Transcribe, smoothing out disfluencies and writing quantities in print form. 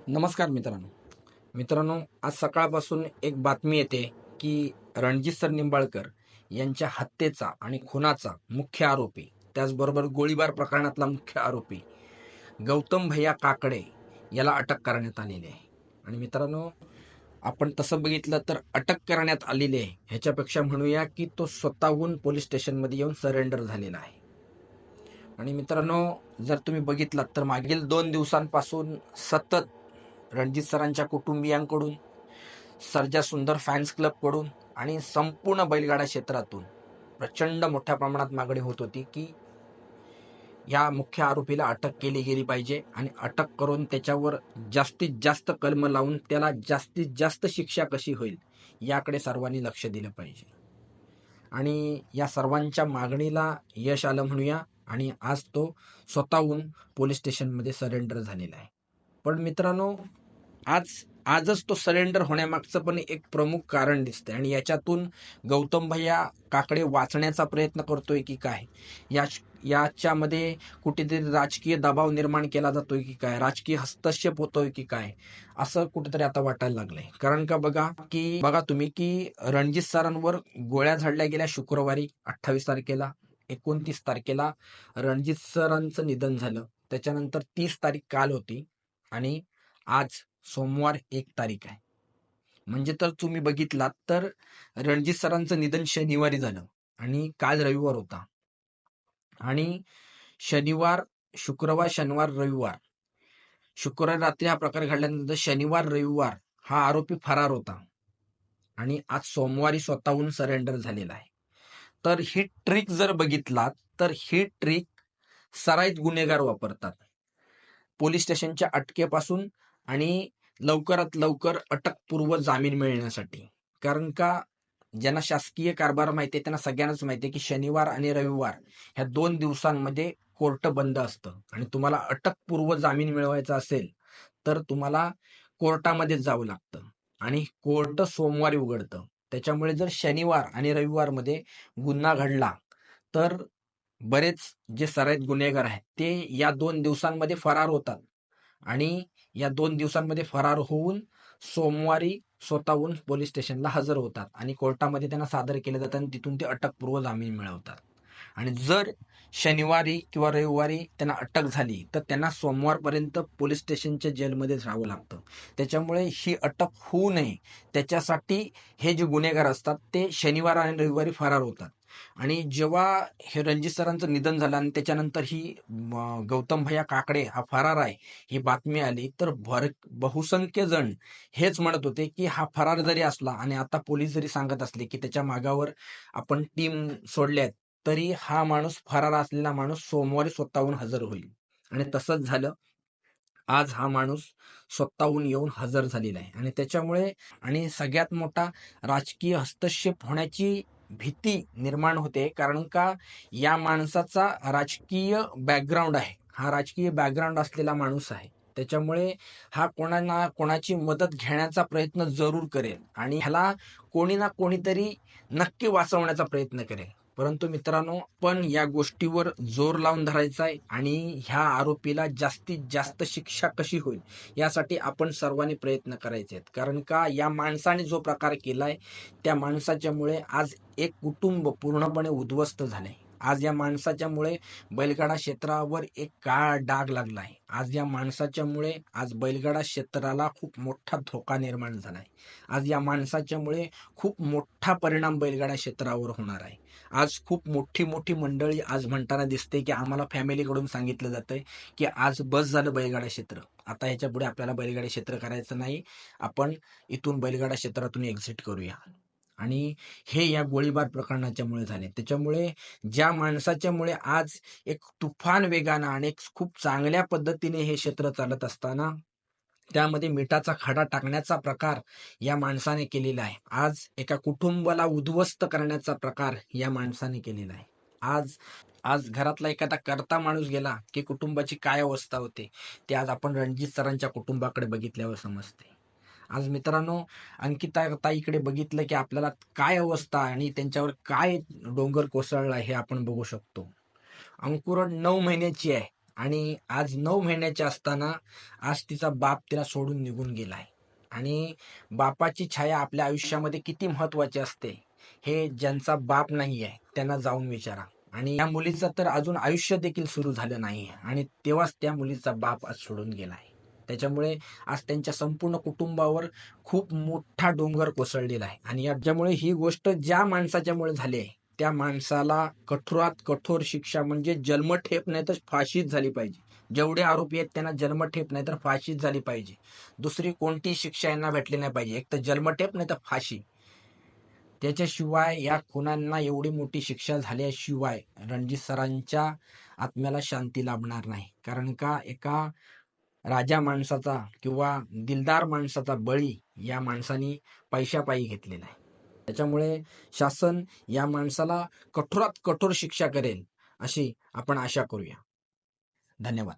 नमस्कार मित्रांनो, आज सकाळपासून एक बातमी येते की रणजित सर निंबाळकर यांच्या हत्येचा आणि खुनाचा मुख्य आरोपी, त्याचबरोबर गोळीबार प्रकरणातला मुख्य आरोपी गौतम भैया काकडे याला अटक करण्यात आलेली आहे. आणि मित्रांनो, आपण तसं बघितलं तर अटक करण्यात आलेली आहे ह्याच्यापेक्षा म्हणूया की तो स्वतःहून पोलीस स्टेशनमध्ये येऊन सरेंडर झालेला आहे. आणि मित्रांनो, जर तुम्ही बघितलात तर मागील 2 दिवसांपासून सतत रणजित सरांच्या कुटुंबियांकडून, सर्जा सुंदर फॅन्स क्लबकडून आणि संपूर्ण बैलगाडा क्षेत्रातून प्रचंड मोठ्या प्रमाणात मागणी होत होती की या मुख्य आरोपीला अटक केली गेली पाहिजे आणि अटक करून त्याच्यावर जास्तीत जास्त कलम लावून त्याला जास्तीत जास्त शिक्षा कशी होईल याकडे सर्वांनी लक्ष दिलं पाहिजे. आणि या सर्वांच्या मागणीला यश आलं म्हणूया, आणि आज तो स्वतःहून पोलीस स्टेशनमध्ये सरेंडर झालेला आहे. पण मित्रांनो, आजच तो सरेंडर होण्यामागचं पण एक प्रमुख कारण दिसतंय, आणि याच्यातून गौतम भैया काकडे वाचण्याचा प्रयत्न करतोय की काय, याच्यामध्ये कुठेतरी राजकीय दबाव निर्माण केला जातोय की काय, राजकीय हस्तक्षेप होतोय की काय, असं कुठेतरी आता वाटायला लागलंय. कारण का बघा तुम्ही की रणजित सरांवर गोळ्या झाडल्या गेल्या शुक्रवारी 28 तारखेला, 29 तारखेला रणजित सरांचं निधन झालं. त्याच्यानंतर 30 तारीख काल होती आणि आज सोमवार 1 तारीख आहे. म्हणजे तर तुम्ही बघितलात तर रणजित सरांचं निधन शनिवारी झालं आणि काल रविवार होता. आणि शनिवार, शुक्रवार, शनिवार, रविवार, शुक्रवार रात्री हा प्रकार घडल्यानंतर शनिवार, रविवार हा आरोपी फरार होता आणि आज सोमवारी स्वतःहून सरेंडर झालेला आहे. तर ही ट्रिक जर बघितलात तर ही ट्रिक सराईत गुन्हेगार वापरतात पोलीस स्टेशनच्या अटकेपासून आणि लवकरात लवकर अटकपूर्व जामीन मिळण्यासाठी. कारण का, ज्यांना शासकीय कारभार माहिती आहे त्यांना सगळ्यांनाच माहिती आहे की शनिवार आणि रविवार ह्या 2 दिवसांमध्ये कोर्ट बंद असतं, आणि तुम्हाला अटकपूर्व जामीन मिळवायचा असेल तर तुम्हाला कोर्टामध्ये जावं लागतं, आणि कोर्ट सोमवारी उघडतं. त्याच्यामुळे जर शनिवार आणि रविवारमध्ये गुन्हा घडला तर बरेच जे सराईत गुन्हेगार आहेत ते या 2 दिवसांमध्ये फरार होतात, आणि या 2 दिवसांमध्ये फरार होऊन सोमवारी स्वतःहून पोलीस स्टेशनला हजर होतात आणि कोर्टामध्ये त्यांना सादर केलं जातं आणि तिथून ते अटकपूर्व जामीन मिळवतात. आणि जर शनिवारी किंवा रविवारी त्यांना अटक झाली तर त्यांना सोमवारपर्यंत पोलीस स्टेशनच्या जेलमध्येच राहावं लागतं. त्याच्यामुळे ही अटक होऊ नये त्याच्यासाठी हे जे गुन्हेगार असतात ते शनिवार आणि रविवारी फरार होतात. आणि जेव्हा हे रणजित सरांचं निधन झालं आणि त्याच्यानंतर ही गौतम भैया काकडे हा फरार आहे ही बातमी आली, तर बहुसंख्य जण हेच म्हणत होते की हा फरार जरी असला आणि आता पोलीस जरी सांगत असले की त्याच्या मागावर आपण टीम सोडल्यात, तरी हा माणूस, फरार असलेला माणूस सोमवारी स्वतःहून हजर होईल. आणि तसंच झालं. आज हा माणूस स्वतःहून येऊन हजर झालेला आहे. आणि त्याच्यामुळे आणि सगळ्यात मोठा राजकीय हस्तक्षेप होण्याची भीती निर्माण होते. कारण का, या माणसाचा राजकीय बॅकग्राऊंड आहे, हा राजकीय बॅकग्राऊंड असलेला माणूस आहे. त्याच्यामुळे हा कोणाची मदत घेण्याचा प्रयत्न जरूर करेल आणि ह्याला कोणी ना कोणीतरी नक्की वाचवण्याचा प्रयत्न करेल. परंतु मित्रांनो, पण या गोष्टीवर जोर लावून धरायचा आहे आणि ह्या आरोपीला जास्तीत जास्त शिक्षा कशी होईल यासाठी आपण सर्वांनी प्रयत्न करायचे आहेत. कारण का, या माणसाने जो प्रकार केलाय त्या माणसाच्यामुळे आज एक कुटुंब पूर्णपणे उद्ध्वस्त झालंय. आज या माणसाच्यामुळे बैलगाडा क्षेत्रावर एक काळा डाग लागलाय. आज या माणसाच्यामुळे आज बैलगाडा क्षेत्राला खूप मोठा धोका निर्माण झालाय. आज या माणसाच्यामुळे खूप मोठा परिणाम बैलगाडा क्षेत्रावर होणार आहे. आज खूप मोठी मोठी मंडळी आज म्हणताना दिसते की आम्हाला फॅमिलीकडून सांगितलं जातंय की आज बस झालं बैलगाडा क्षेत्र, आता ह्याच्या पुढे आपल्याला बैलगाडा क्षेत्र करायचं नाही, आपण इथून बैलगाडा क्षेत्रातून एक्झिट करूया. आणि हे या गोळीबार प्रकरणाच्यामुळे झाले. त्याच्यामुळे ज्या माणसाच्यामुळे आज एक तुफान वेगानं आणि एक खूप चांगल्या पद्धतीने हे क्षेत्र चालत असताना त्यामध्ये मिठाचा खडा टाकण्याचा प्रकार या माणसाने केलेला आहे. आज एका कुटुंबाला उद्ध्वस्त करण्याचा प्रकार या माणसाने केलेला आहे. आज आज घरातला एखादा करता माणूस गेला की कुटुंबाची काय अवस्था होते ते आज आपण रणजित सरांच्या कुटुंबाकडे बघितल्यावर समजते. आज मित्रांनो, अंकिता ताईकडे बघितलं की आपल्याला काय अवस्था आणि त्यांच्यावर काय डोंगर कोसळला हे आपण बघू शकतो. अंकुरण 9 महिन्याची आहे आणि आज 9 महिन्याची असताना आज तिचा बाप तिला सोडून निघून गेलाय. आणि बापाची छाया आपल्या आयुष्यामध्ये किती महत्वाची असते हे ज्यांचा बाप नाही आहे त्यांना जाऊन विचारा. आणि या मुलीचं तर अजून आयुष्य देखील सुरू झालं नाही आणि तेव्हाच त्या मुलीचा बाप आज सोडून गेलाय. त्याच्यामुळे आज त्यांच्या संपूर्ण कुटुंबावर खूप मोठा डोंगर कोसळलेला आहे. आणि याच्यामुळे ही गोष्ट ज्या माणसाच्यामुळे झाली आहे त्या माणसाला कठोरात कठोर शिक्षा म्हणजे जन्मठेप नाही तर फाशीच झाली पाहिजे. जेवढे आरोपी आहेत त्यांना जन्मठेप नाही तर फाशीच झाली पाहिजे. दुसरी कोणती शिक्षा यांना भेटली नाही पाहिजे. एक तर जन्मठेप नाही तर फाशी. त्याच्याशिवाय या खुनांना एवढी मोठी शिक्षा झाल्याशिवाय रणजित सरांच्या आत्म्याला शांती लाभणार नाही. कारण का एका राजा माणसाचा किंवा दिलदार माणसाचा बळी या माणसाने पैशापायी घेतलेला आहे. त्याच्यामुळे शासन या माणसाला कठोरात कठोर शिक्षा करेल अशी आपण आशा करूया. धन्यवाद.